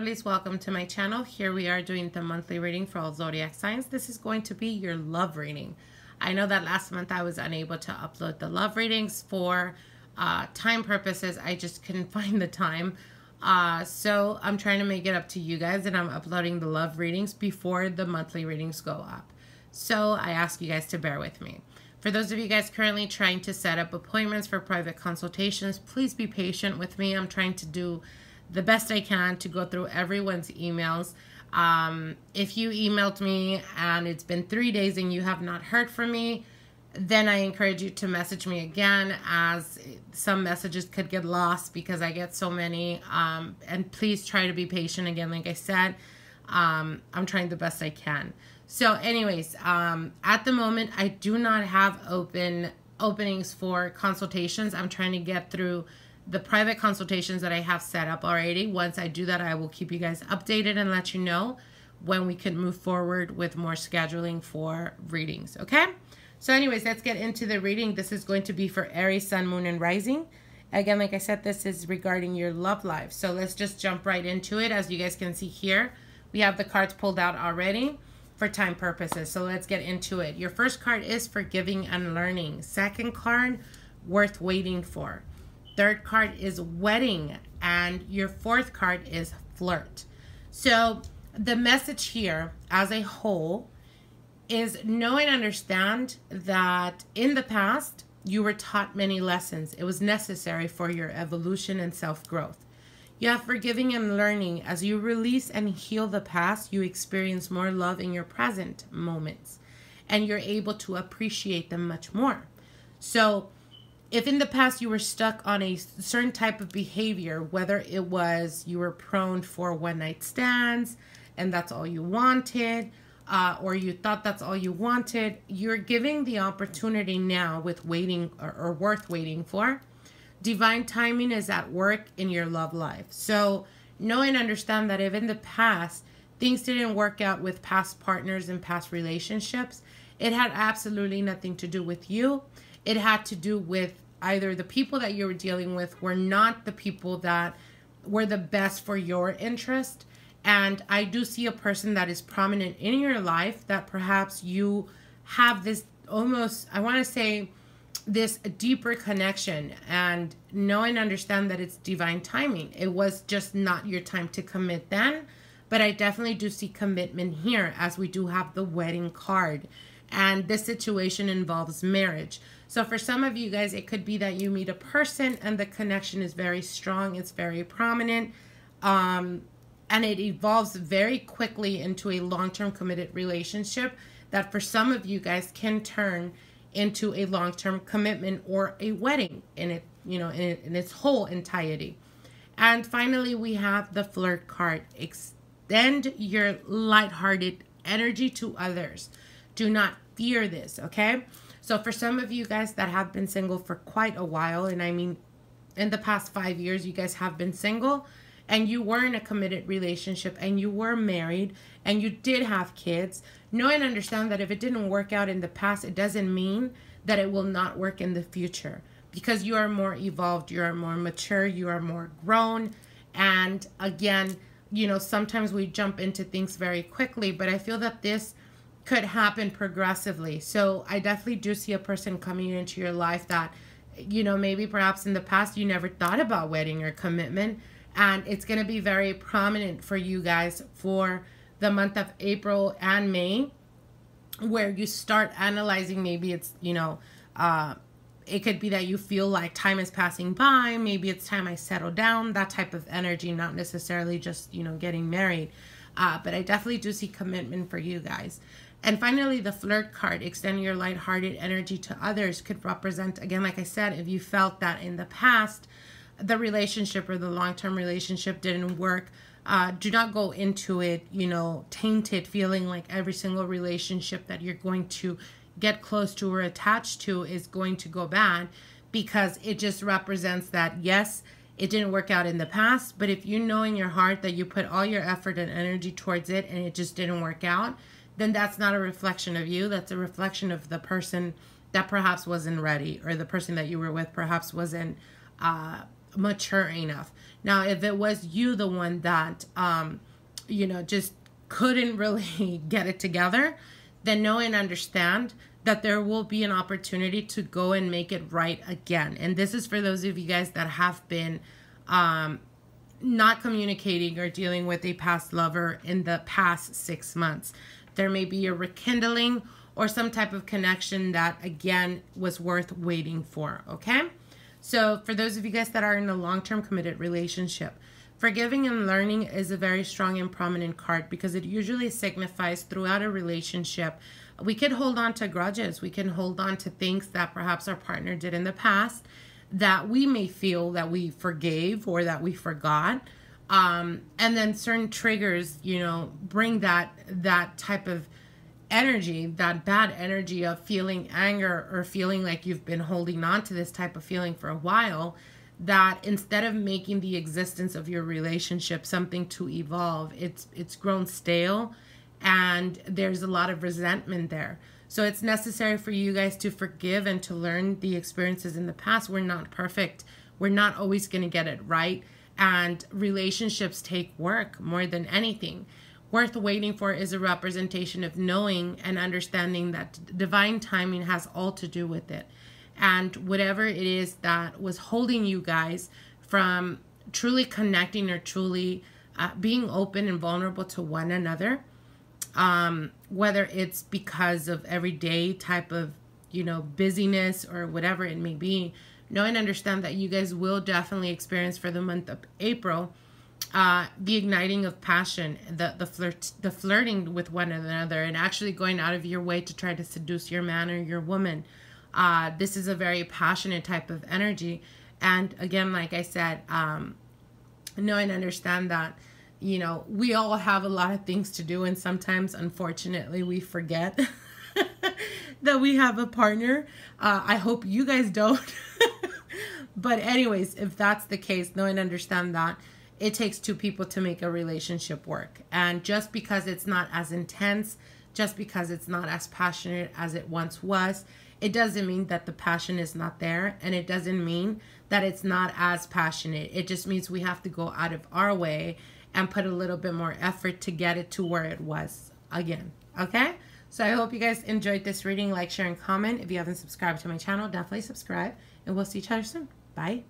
lovelies, welcome to my channel. Here we are doing the monthly reading for all zodiac signs. This is going to be your love reading. I know that last month I was unable to upload the love readings for time purposes. I just couldn't find the time. So I'm trying to make it up to you guys, and I'm uploading the love readings before the monthly readings go up. So I ask you guys to bear with me. For those of you guys currently trying to set up appointments for private consultations, please be patient with me. I'm trying to do the best I can to go through everyone's emails. If you emailed me and it's been 3 days and you have not heard from me, then I encourage you to message me again, as some messages could get lost because I get so many. And please try to be patient again. Like I said, I'm trying the best I can. So anyways, at the moment, I do not have openings for consultations. I'm trying to get through the private consultations that I have set up already. Once I do that, I will keep you guys updated and let you know when we can move forward with more scheduling for readings, okay? So anyways, let's get into the reading. This is going to be for Aries, Sun, Moon, and Rising. Again, like I said, this is regarding your love life. So let's just jump right into it. As you guys can see here, we have the cards pulled out already for time purposes. So let's get into it. Your first card is Forgiving and Learning. Second card, Worth Waiting For. Third card is Wedding, and your fourth card is Flirt. So the message here as a whole is know and understand that in the past you were taught many lessons. It was necessary for your evolution and self-growth. You have forgiving and learning. As you release and heal the past, you experience more love in your present moments, and you're able to appreciate them much more. So if in the past you were stuck on a certain type of behavior, whether it was you were prone for one-night stands and that's all you wanted, or you thought that's all you wanted, you're giving the opportunity now with waiting or worth waiting for. Divine timing is at work in your love life. So know and understand that if in the past things didn't work out with past partners and past relationships, it had absolutely nothing to do with you. It had to do with either the people that you were dealing with were not the people that were the best for your interest. And I do see a person that is prominent in your life that perhaps you have this almost, I want to say, this deeper connection, and know and understand that it's divine timing. It was just not your time to commit then, but I definitely do see commitment here, as we do have the wedding card. And this situation involves marriage. So for some of you guys, it could be that you meet a person and the connection is very strong. It's very prominent. And it evolves very quickly into a long-term committed relationship that for some of you guys can turn into a long-term commitment or a wedding in it, you know, in its whole entirety. And finally, we have the Flirt card. Extend your lighthearted energy to others. Do not fear this, okay? So for some of you guys that have been single for quite a while, and I mean in the past 5 years you guys have been single, and you were in a committed relationship, and you were married, and you did have kids, know and understand that if it didn't work out in the past, it doesn't mean that it will not work in the future, because you are more evolved, you are more mature, you are more grown. And again, you know, sometimes we jump into things very quickly, but I feel that this could happen progressively. So I definitely do see a person coming into your life that, you know, maybe perhaps in the past you never thought about wedding or commitment, and it's going to be very prominent for you guys for the month of April and May, where you start analyzing. Maybe it's, you know, it could be that you feel like time is passing by. Maybe it's time I settle down, that type of energy, not necessarily just, you know, getting married. But I definitely do see commitment for you guys. And finally, the Flirt card, extend your lighthearted energy to others, could represent, again, like I said, if you felt that in the past, the relationship or the long-term relationship didn't work, do not go into it, you know, tainted, feeling like every single relationship that you're going to get close to or attached to is going to go bad, because it just represents that, yes, it didn't work out in the past, but if you know in your heart that you put all your effort and energy towards it and it just didn't work out, then that's not a reflection of you. That's a reflection of the person that perhaps wasn't ready, or the person that you were with perhaps wasn't mature enough. Now, if it was you, the one that, you know, just couldn't really get it together, then know and understand that there will be an opportunity to go and make it right again. And this is for those of you guys that have been not communicating or dealing with a past lover in the past 6 months. There may be a rekindling or some type of connection that, again, was worth waiting for, okay? So for those of you guys that are in a long-term committed relationship, forgiving and learning is a very strong and prominent card because it usually signifies throughout a relationship, we could hold on to grudges. We can hold on to things that perhaps our partner did in the past that we may feel that we forgave or that we forgot. And then certain triggers, you know, bring that type of energy, that bad energy of feeling anger or feeling like you've been holding on to this type of feeling for a while, that instead of making the existence of your relationship something to evolve, it's grown stale and there's a lot of resentment there. So it's necessary for you guys to forgive and to learn the experiences in the past. We're not perfect. We're not always going to get it right. And relationships take work more than anything. Worth waiting for is a representation of knowing and understanding that divine timing has all to do with it. And whatever it is that was holding you guys from truly connecting or truly being open and vulnerable to one another, whether it's because of everyday type of, you know, busyness or whatever it may be, know and understand that you guys will definitely experience for the month of April the igniting of passion, the flirting with one another, and actually going out of your way to try to seduce your man or your woman. This is a very passionate type of energy. And again, like I said, know and understand that, you know, we all have a lot of things to do, and sometimes, unfortunately, we forget that we have a partner. I hope you guys don't. But anyways, if that's the case, know and understand that it takes two people to make a relationship work. And just because it's not as intense, just because it's not as passionate as it once was, it doesn't mean that the passion is not there. And it doesn't mean that it's not as passionate. It just means we have to go out of our way and put a little bit more effort to get it to where it was again. Okay? So I hope you guys enjoyed this reading. Like, share, and comment. If you haven't subscribed to my channel, definitely subscribe. And we'll see each other soon. Bye.